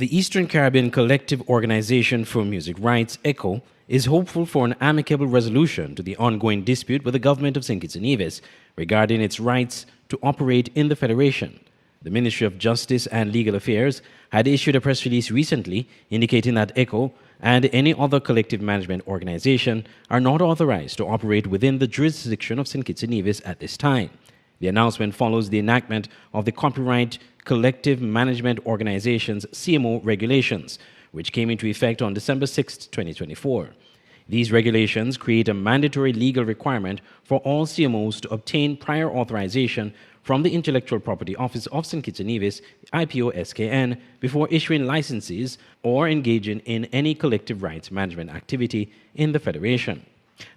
The Eastern Caribbean Collective Organization for Music Rights, ECHO, is hopeful for an amicable resolution to the ongoing dispute with the government of St. Kitts and Nevis regarding its rights to operate in the Federation. The Ministry of Justice and Legal Affairs had issued a press release recently indicating that ECHO and any other collective management organization are not authorized to operate within the jurisdiction of St. Kitts and Nevis at this time. The announcement follows the enactment of the Copyright Collective Management Organization's CMO regulations, which came into effect on December 6, 2024. These regulations create a mandatory legal requirement for all CMOs to obtain prior authorization from the Intellectual Property Office of St. Kitts and Nevis, IPO-SKN, before issuing licenses or engaging in any collective rights management activity in the Federation.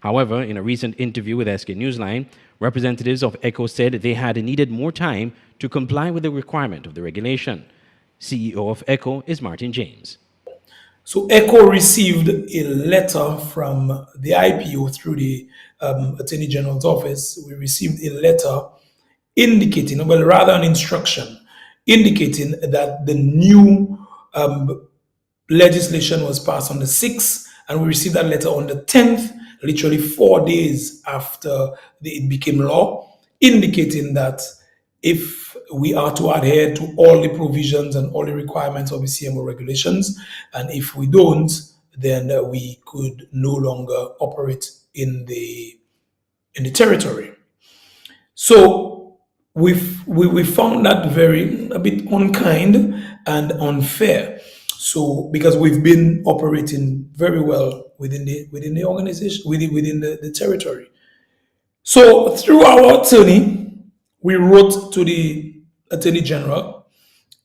However, in a recent interview with SK Newsline, representatives of ECHO said they had needed more time to comply with the requirement of the regulation. CEO of ECHO is Martin James. So ECHO received a letter from the IPO through the Attorney General's office. We received a letter indicating, well, rather an instruction, indicating that the new legislation was passed on the 6th, and we received that letter on the 10th, literally 4 days after it became law, indicating that if we are to adhere to all the provisions and all the requirements of the CMO regulations, and if we don't, then we could no longer operate in the territory. So we found that a bit unkind and unfair. So because we've been operating very well within the organization, within the territory. So through our attorney, we wrote to the Attorney General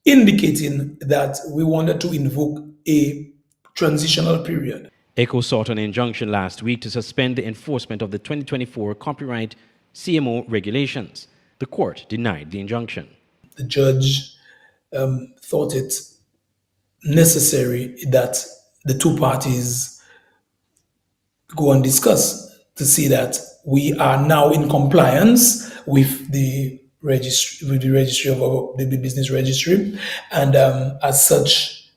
indicating that we wanted to invoke a transitional period. ECHO sought an injunction last week to suspend the enforcement of the 2024 copyright CMO regulations. The court denied the injunction. The judge thought it necessary that the two parties go and discuss to see that we are now in compliance with the registry, of the business registry, and as such,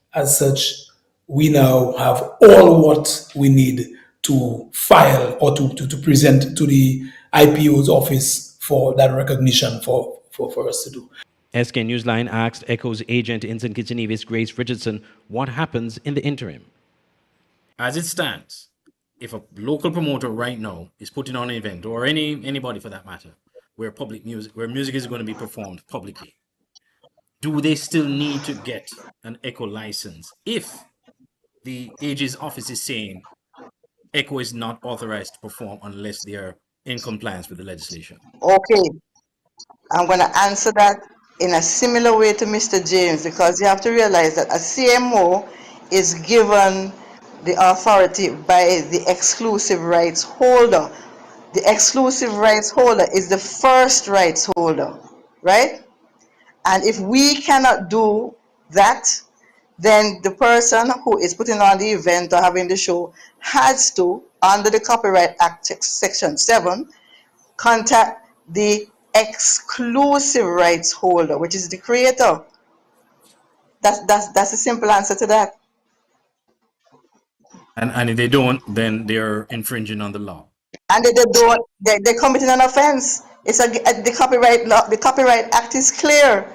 we now have all what we need to file or to present to the IPO's office for that recognition for us to do. SK Newsline asked ECHO's agent in St. Kitts and Nevis, Grace Richardson, what happens in the interim. As it stands, if a local promoter right now is putting on an event, or anybody for that matter, where music is going to be performed publicly, do they still need to get an ECHO license if the AG's office is saying ECHO is not authorized to perform unless they are in compliance with the legislation? Okay, I'm going to answer that in a similar way to Mr. James, because you have to realize that a CMO is given the authority by the exclusive rights holder. The exclusive rights holder is the first rights holder, right? And if we cannot do that, then the person who is putting on the event or having the show has to, under the Copyright Act Section 7, contact the exclusive rights holder, which is the creator. That's a simple answer to that. And if they don't, then they're infringing on the law. And if they don't, they're committing an offense. The copyright law, the Copyright Act is clear.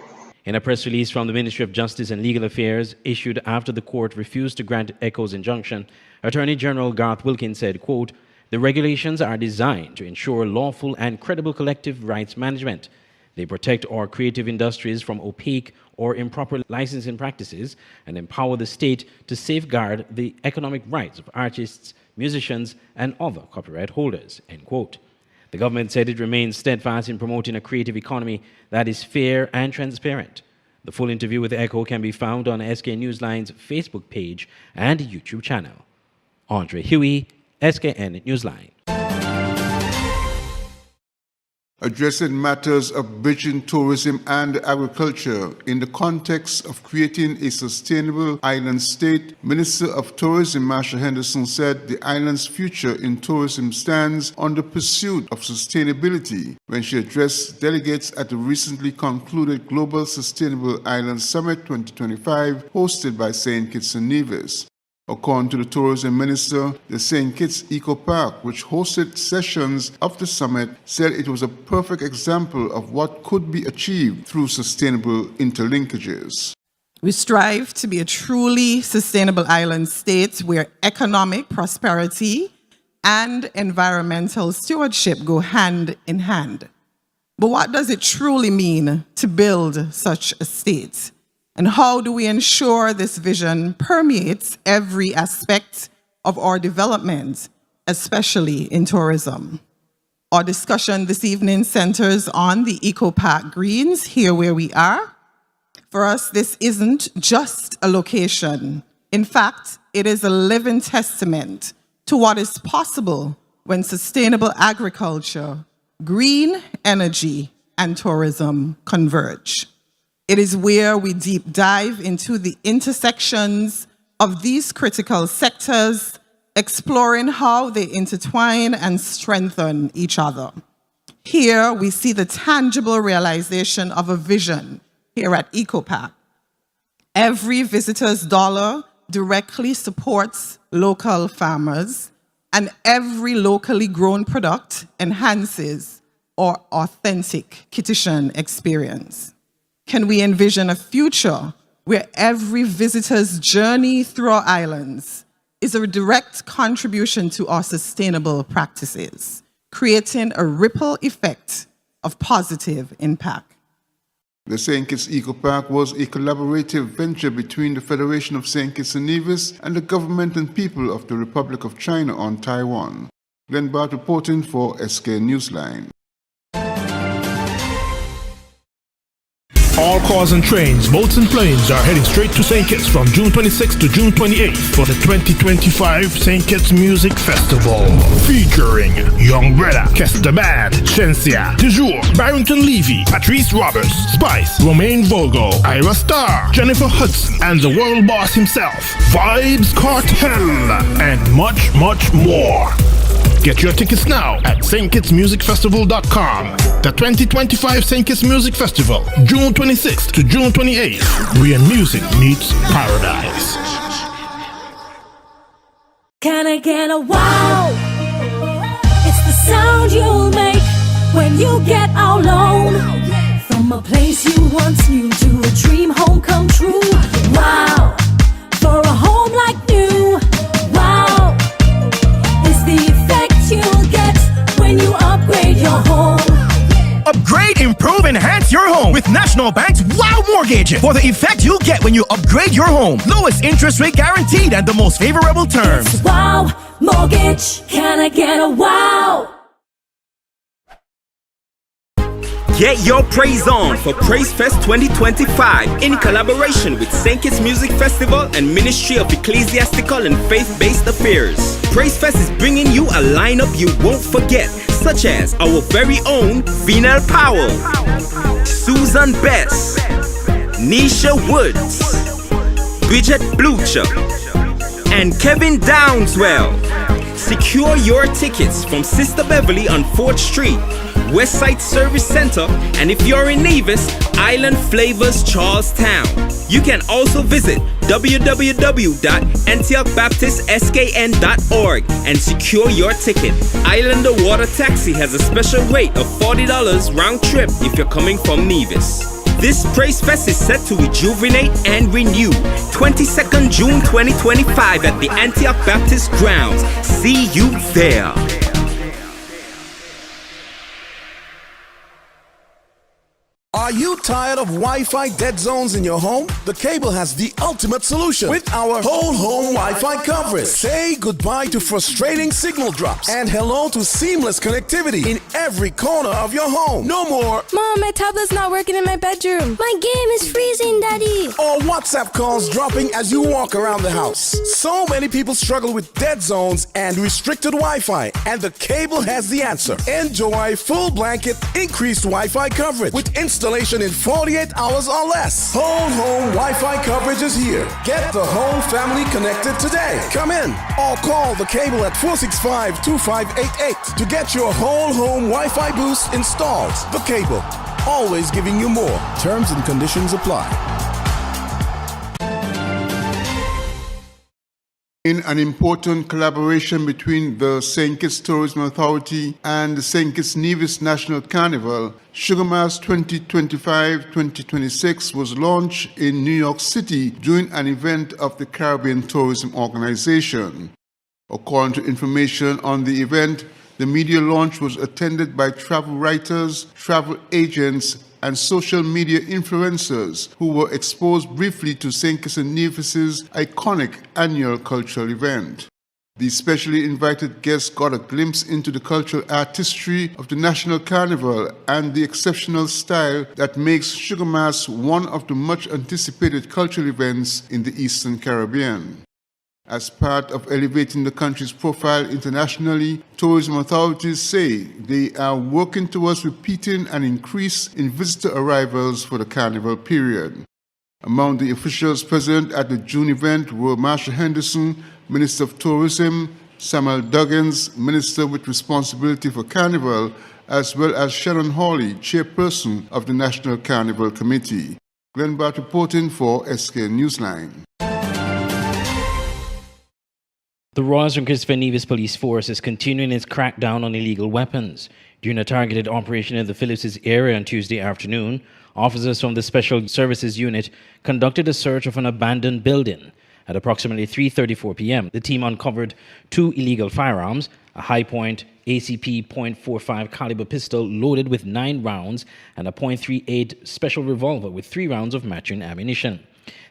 In a press release from the Ministry of Justice and Legal Affairs issued after the court refused to grant ECHO's injunction, Attorney General Garth Wilkins said, quote, "The regulations are designed to ensure lawful and credible collective rights management. They protect our creative industries from opaque or improper licensing practices and empower the state to safeguard the economic rights of artists, musicians, and other copyright holders," end quote. The government said it remains steadfast in promoting a creative economy that is fair and transparent. The full interview with ECHO can be found on SK Newsline's Facebook page and YouTube channel. Andre Huey, SKN Newsline. Addressing matters of bridging tourism and agriculture in the context of creating a sustainable island state, Minister of Tourism Marsha Henderson said the island's future in tourism stands on the pursuit of sustainability when she addressed delegates at the recently concluded Global Sustainable Island Summit 2025 hosted by St. Kitts and Nevis. According to the tourism minister, the St. Kitts Eco Park, which hosted sessions of the summit, said it was a perfect example of what could be achieved through sustainable interlinkages. We strive to be a truly sustainable island state where economic prosperity and environmental stewardship go hand in hand. But what does it truly mean to build such a state? And how do we ensure this vision permeates every aspect of our development, especially in tourism? Our discussion this evening centers on the Eco Park Greens, here where we are. For us, this isn't just a location. In fact, it is a living testament to what is possible when sustainable agriculture, green energy, and tourism converge. It is where we deep dive into the intersections of these critical sectors, exploring how they intertwine and strengthen each other. Here, we see the tangible realization of a vision here at EcoPark. Every visitor's dollar directly supports local farmers, and every locally grown product enhances our authentic Kittitian experience. Can we envision a future where every visitor's journey through our islands is a direct contribution to our sustainable practices, creating a ripple effect of positive impact? The St. Kitts Eco Park was a collaborative venture between the Federation of St. Kitts and Nevis and the government and people of the Republic of China on Taiwan. Glenn Bart reporting for SK Newsline. All cars and trains, boats and planes are heading straight to St. Kitts from June 26th to June 28th for the 2025 St. Kitts Music Festival. Featuring Young Breda, Kester Bad, Shensia, Dejour, Barrington Levy, Patrice Roberts, Spice, Romaine Vogo, Ira Star, Jennifer Hudson, and the world boss himself, Vibes Cartel, and much, much more. Get your tickets now at stkittsmusicfestival.com. The 2025 St. Kitts Music Festival, June 26th to June 28th, where music meets paradise. Can I get a wow? It's the sound you'll make when you get out alone. From a place you once knew to a dream home come true. Wow, for a home like new. Wow, is the effect you'll get when you upgrade your home. Upgrade, improve, enhance your home with National Bank's Wow Mortgage for the effect you'll get when you upgrade your home. Lowest interest rate guaranteed and the most favorable terms. It's Wow Mortgage. Can I get a wow? Get your praise on for Praise Fest 2025 in collaboration with St. Kitts Music Festival and Ministry of Ecclesiastical and Faith-Based Affairs. Praise Fest is bringing you a lineup you won't forget, such as our very own Vinal Powell, Susan Bess, Nisha Woods, Bridget Blucher, and Kevin Downswell. Secure your tickets from Sister Beverly on 4th Street, Westside Service Center, and if you're in Nevis, Island Flavors Charlestown. You can also visit www.antiochbaptistskn.org and secure your ticket. Islander Water Taxi has a special rate of $40 round trip if you're coming from Nevis. This Praise Fest is set to rejuvenate and renew. 22nd June 2025 at the Antioch Baptist Grounds. See you there. Are you tired of Wi-Fi dead zones in your home? The Cable has the ultimate solution with our whole home Wi-Fi coverage. Say goodbye to frustrating signal drops and hello to seamless connectivity in every corner of your home. No more Mom, my tablet's not working in my bedroom. My game is freezing, Daddy. or WhatsApp calls dropping as you walk around the house. So many people struggle with dead zones and restricted Wi-Fi, and the Cable has the answer. Enjoy full blanket increased Wi-Fi coverage with installation in 48 hours or less. Whole home Wi-Fi coverage is here. Get the whole family connected today. Come in or call the Cable at 465-2588 to get your whole home Wi-Fi boost installed. The Cable, always giving you more. Terms and conditions apply. In an important collaboration between the St. Kitts Tourism Authority and the St. Kitts Nevis National Carnival, Sugar Mass 2025-2026 was launched in New York City during an event of the Caribbean Tourism Organization. According to information on the event, the media launch was attended by travel writers, travel agents, and social media influencers who were exposed briefly to St. Kitts and Nevis's iconic annual cultural event. These specially invited guests got a glimpse into the cultural artistry of the National Carnival and the exceptional style that makes Sugar Mass one of the much anticipated cultural events in the Eastern Caribbean. As part of elevating the country's profile internationally, tourism authorities say they are working towards repeating an increase in visitor arrivals for the carnival period. Among the officials present at the June event were Marsha Henderson, Minister of Tourism, Samuel Duggins, Minister with responsibility for Carnival, as well as Shannon Hawley, Chairperson of the National Carnival Committee. Glenn Bart reporting for SK Newsline. The Royal St. Christopher Nevis Police Force is continuing its crackdown on illegal weapons. During a targeted operation in the Phillipses area on Tuesday afternoon, officers from the Special Services Unit conducted a search of an abandoned building. At approximately 3:34 p.m., the team uncovered 2 illegal firearms, a high-point ACP .45 caliber pistol loaded with 9 rounds and a .38 special revolver with 3 rounds of matching ammunition.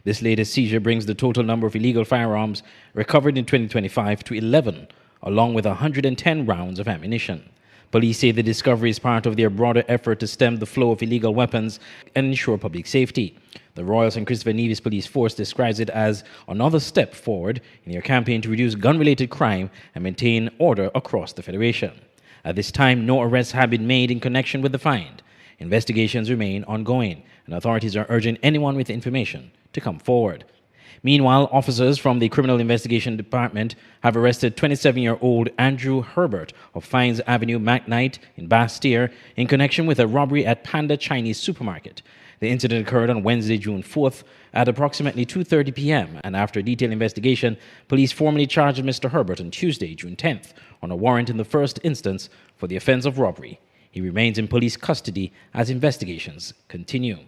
This latest seizure brings the total number of illegal firearms recovered in 2025 to 11, along with 110 rounds of ammunition. Police say the discovery is part of their broader effort to stem the flow of illegal weapons and ensure public safety. The Royal St. Christopher Nevis Police Force describes it as another step forward in their campaign to reduce gun-related crime and maintain order across the Federation. At this time, no arrests have been made in connection with the find. Investigations remain ongoing, and authorities are urging anyone with information to come forward. Meanwhile, officers from the Criminal Investigation Department have arrested 27-year-old Andrew Herbert of Fines Avenue, McKnight in Bastyr in connection with a robbery at Panda Chinese Supermarket. The incident occurred on Wednesday, June 4th at approximately 2:30 p.m. and after a detailed investigation, police formally charged Mr. Herbert on Tuesday, June 10th on a warrant in the first instance for the offense of robbery. He remains in police custody as investigations continue.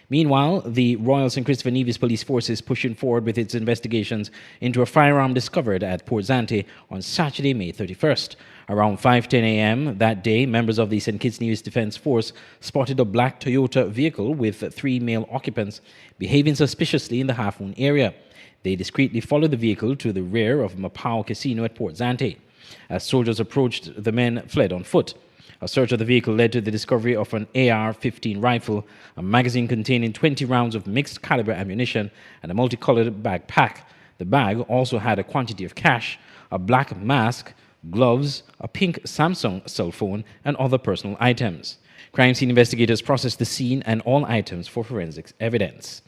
Meanwhile, the Royal St. Christopher Nevis Police Force is pushing forward with its investigations into a firearm discovered at Port Zante on Saturday, May 31st. Around 5:10 a.m. that day, members of the St. Kitts Nevis Defense Force spotted a black Toyota vehicle with 3 male occupants behaving suspiciously in the Half Moon area. They discreetly followed the vehicle to the rear of Mapao Casino at Port Zante. As soldiers approached, the men fled on foot. A search of the vehicle led to the discovery of an AR-15 rifle, a magazine containing 20 rounds of mixed caliber ammunition, and a multicolored backpack. The bag also had a quantity of cash, a black mask, gloves, a pink Samsung cell phone, and other personal items. Crime scene investigators processed the scene and all items for forensics evidence.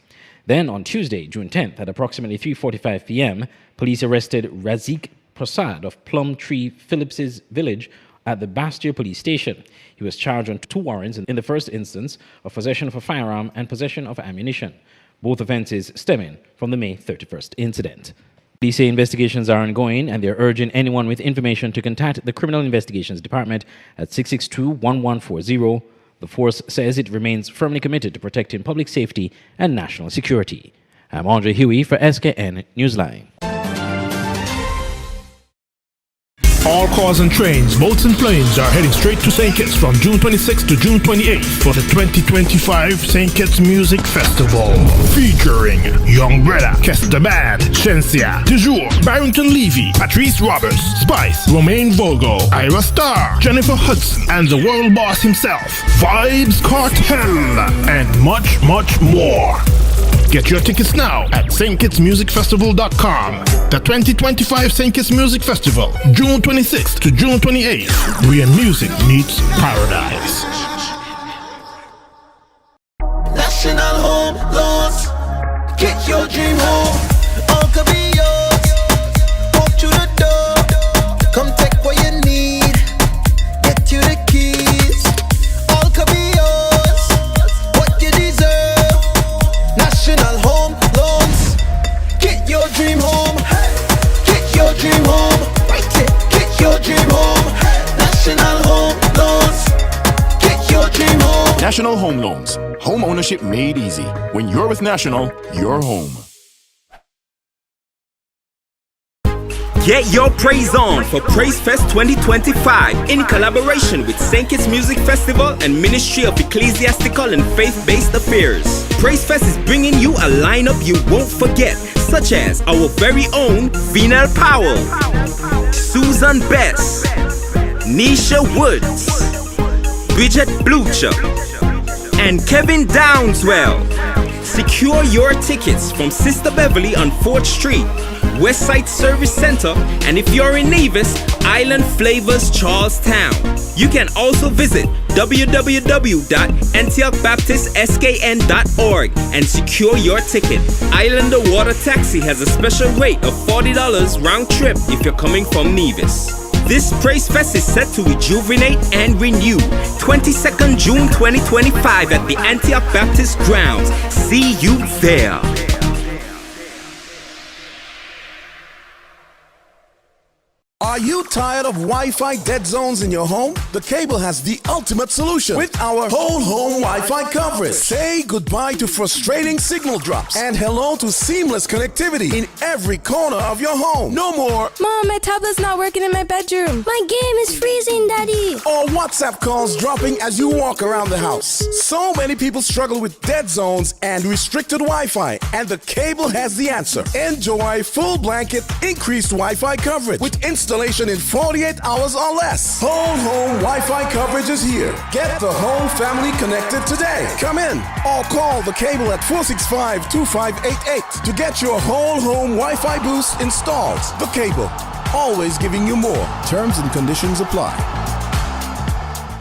Then on Tuesday, June 10th, at approximately 3:45 p.m., police arrested Razik Prasad of Plum Tree, Phillipses Village, at the Bastyr police station. He was charged on 2 warrants in the first instance of possession of a firearm and possession of ammunition, both offenses stemming from the May 31st incident. Police say investigations are ongoing and they're urging anyone with information to contact the Criminal Investigations Department at 662-1140. The force says it remains firmly committed to protecting public safety and national security. I'm Andre Huey for SKN Newsline. All cars and trains, boats and planes are heading straight to St. Kitts from June 26th to June 28th for the 2025 St. Kitts Music Festival. Featuring Young Brother, Kester Bad, Shensia, Toujours, Barrington Levy, Patrice Roberts, Spice, Romaine Volgo, Ira Star, Jennifer Hudson, and the world boss himself, Vibes Cartel, and much, much more. Get your tickets now at stkitsmusicfestival.com. The 2025 St. Kitts Music Festival, June 26th to June 28th, where music meets paradise. National Home Loans. Get your dream home. All could be yours. Walk through the door. Come take what you need. Get you the keys. All could be yours. What you deserve. National Home Loans. Get your dream home. Get your dream home. Right it. Get your dream home. National Home Loans. Get your dream home. National Home Loans. Home ownership made easy. When you're with National, you're home. Get your praise on for Praise Fest 2025 in collaboration with St. Kitts Music Festival and Ministry of Ecclesiastical and Faith-Based Affairs. Praise Fest is bringing you a lineup you won't forget, such as our very own Vinal Powell, Susan Bess, Nisha Woods, Bridget Blucher, and Kevin Downswell. Secure your tickets from Sister Beverly on 4th Street, Westside Service Center, and if you're in Nevis, Island Flavors Charlestown. You can also visit www.antiochbaptistskn.org and secure your ticket. Islander Water Taxi has a special rate of $40 round trip if you're coming from Nevis. This Praise Fest is set to rejuvenate and renew. 22nd June 2025 at the Antioch Baptist Grounds. See you there. Are you tired of Wi-Fi dead zones in your home? The Cable has the ultimate solution with our whole home Wi-Fi coverage. Say goodbye to frustrating signal drops and hello to seamless connectivity in every corner of your home. No more Mom, my tablet's not working in my bedroom. My game is freezing, Daddy. or WhatsApp calls dropping as you walk around the house. So many people struggle with dead zones and restricted Wi-Fi, and the Cable has the answer. Enjoy full blanket increased Wi-Fi coverage with installation in 48 hours or less. Whole home Wi-Fi coverage is here. Get the whole family connected today. Come in or call the Cable at 465-2588 to get your whole home Wi-Fi boost installed. The Cable, always giving you more. Terms and conditions apply.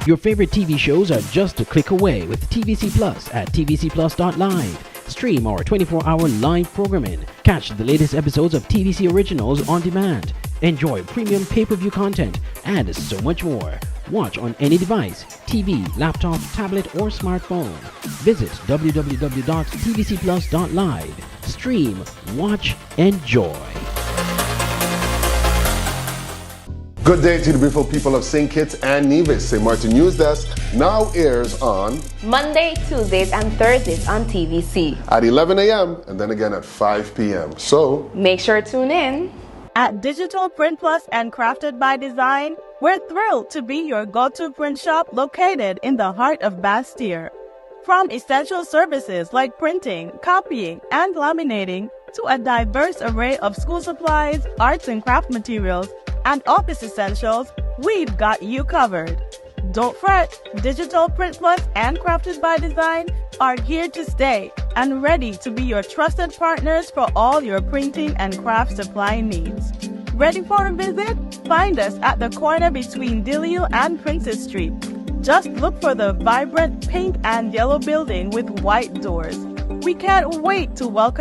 Your favorite TV shows are just a click away with TVC Plus at tvcplus.live. Stream our 24-hour live programming. Catch the latest episodes of TVC Originals on demand. Enjoy premium pay-per-view content and so much more. Watch on any device, TV, laptop, tablet, or smartphone. Visit www.tvcplus.live. Stream, watch, enjoy. Good day to the beautiful people of St. Kitts and Nevis. St. Martin News Desk now airs on Monday, Tuesdays, and Thursdays on TVC at 11 a.m. and then again at 5 p.m. So make sure to tune in. At Digital Print Plus and Crafted by Design, we're thrilled to be your go-to print shop located in the heart of Bastille. From essential services like printing, copying, and laminating to a diverse array of school supplies, arts and craft materials, and office essentials, we've got you covered. Don't fret, Digital Print Plus and Crafted by Design are here to stay and ready to be your trusted partners for all your printing and craft supply needs. Ready for a visit? Find us at the corner between Dillio and Princess Street. Just look for the vibrant pink and yellow building with white doors. We can't wait to welcome